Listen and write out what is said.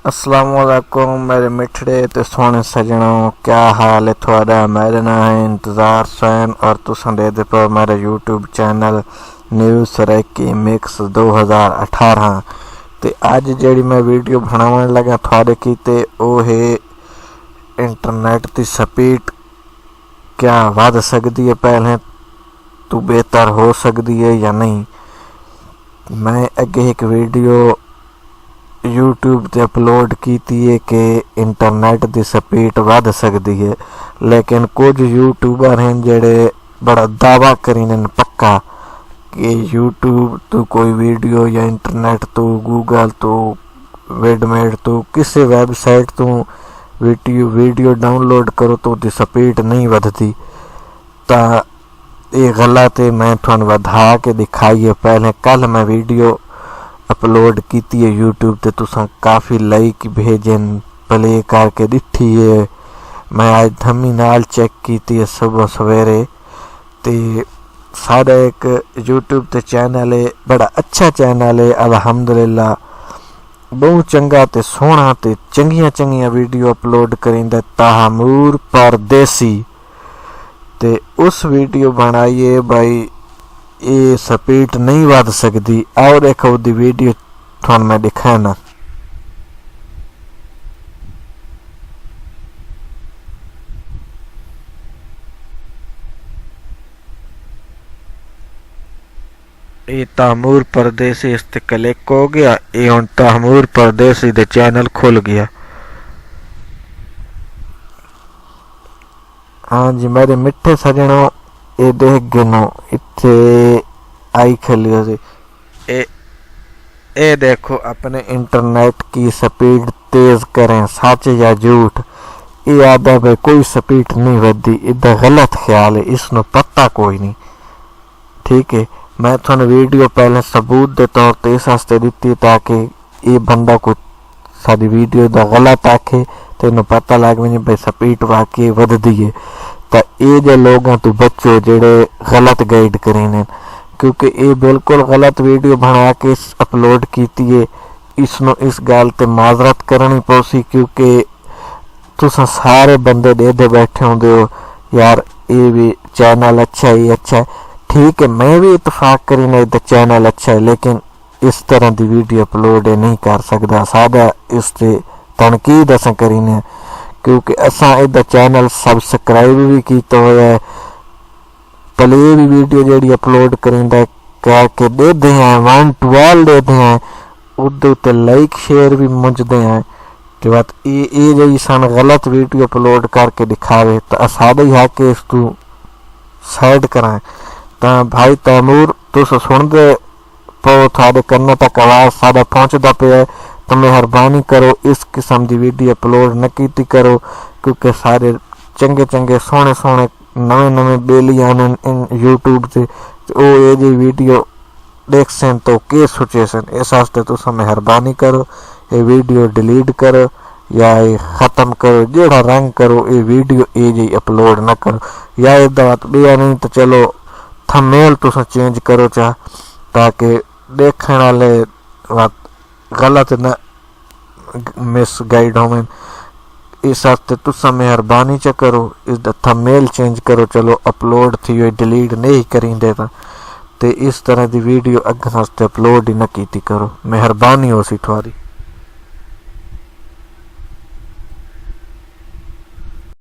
अस्सलामुअलैकुम मेरे मिठड़े ते सोहने सजनों, क्या हाल है थोड़ा। मेरा नाम है इंतज़ार सैन और तुसां दे पर मेरा YouTube channel news Saraiki mix 2018। ते अज जी मैं वीडियो बनावन लगा थोड़े की ते वो है इंटरनेट की स्पीड क्या वध सकती है पहले तो बेहतर हो सकती है या नहीं। मैं अगे एक वीडियो यूट्यूब ते अपलोड की है कि इंटरनेट की स्पीड वध सकती है, लेकिन कुछ यूट्यूबर हैं जेड़े बड़ा दावा करीने पक्का कि यूट्यूब तो कोई वीडियो या इंटरनेट तो गूगल तो विडमेट तो किसी वेबसाइट तो वीडियो डाउनलोड करो तो उसकी स्पीड नहीं वधती। तो ये गलत है, मैं थोड़ा वधा के दिखाई है। पहले कल मैं वीडियो अपलोड की है यूट्यूब ते, तुसा काफ़ी लाइक भेजन प्ले करके दिखी है। मैं आज धमी नाल चेक की है सुबह सवेरे ते सारा एक यूट्यूब ते चैनल है, बड़ा अच्छा चैनल है अल्हम्दुलिल्लाह, बहुत चंगा ते सोहना ते चंगियां वीडियो अपलोड करेंदा तैमूर परदेसी। ते उस वीडियो बनाइए भाई ये स्पीड नहीं वध सकती। और एक ओदी वीडियो थोड़ा मैं दिखाना। ये तैमूर परदेसी इस ते क्लिक हो गया, ये हुण तैमूर परदेसी दे चैनल खुल गया। हाँ जी मेरे मिठे सजनों, ये देख गिनो इत्थे आई खली सी ए देखो अपने इंटरनेट की स्पीड तेज करें सच या झूठ। ये आदा भाई कोई स्पीड नहीं वधी, इदा गलत ख्याल है, इसनो पता कोई नहीं। ठीक है, मैं थोड़ा वीडियो पहले सबूत के तौर पर इस वास्ते दी ताकि ये बंदा को सारी वीडियो का गलत आखे तो इन्हें पता लग वजे भाई स्पीड वाकई वधदी है। तो ये जो लोगों तो बच्चो जेड़े गलत गाइड करें, क्योंकि ये बिल्कुल गलत वीडियो बना के अपलोड की है। इसनों इस गल ते माजरत करनी पौसी, क्योंकि तुसा सारे बंदे दे बैठे होंदे हो यार ये भी चैनल अच्छा है, अच्छा है। ठीक है, मैं भी इतफाक करीना इधर चैनल अच्छा है, लेकिन इस तरह की वीडियो अपलोड नहीं कर सकता। सादा इस ते तनकीद असा करीने, क्योंकि असा इधर चैनल सबसक्राइब भी किया हुआ है, प्ले भी वीडियो जी अपलोड करेंदा कह के देते हैं 112 देते हैं, उदे लाइक शेयर भी मुझते हैं कि बात ये जी सन गलत वीडियो अपलोड करके दिखावे तो सादा ही है कि इस तू साइड कराएं। तो भाई तैमूर तुस सुनते पो, थोड़े करने तक आवाज़ सादा पहुँचता पे है, तो मेहरबानी करो इस किस्म की वीडियो अपलोड न की करो, क्योंकि सारे चंगे सोहने नवे बेली आने इन यूट्यूब से वो ये जी वीडियो देख सन तो के सोचे सन। इस वास्ते तुस मेहरबानी करो ये वीडियो डिलीट करो या ये ख़त्म करो, जेड़ा रंग करो ये वीडियो ये जी अपलोड न करो। या इदा बात बिया नहीं तो चलो थंबनेल तुस चेंज करो चाह, ताकि देखने वाले बात गलत न मिस गाइड होवें। इस वास्ते तुसा मेहरबानी च करो इसका थंबनेल चेंज करो। चलो अपलोड थी हुई डिलीट नहीं करेंदे तो इस तरह की वीडियो अगे वास्ते अपलोड ही न की करो। मेहरबानी हो सी थोड़ी।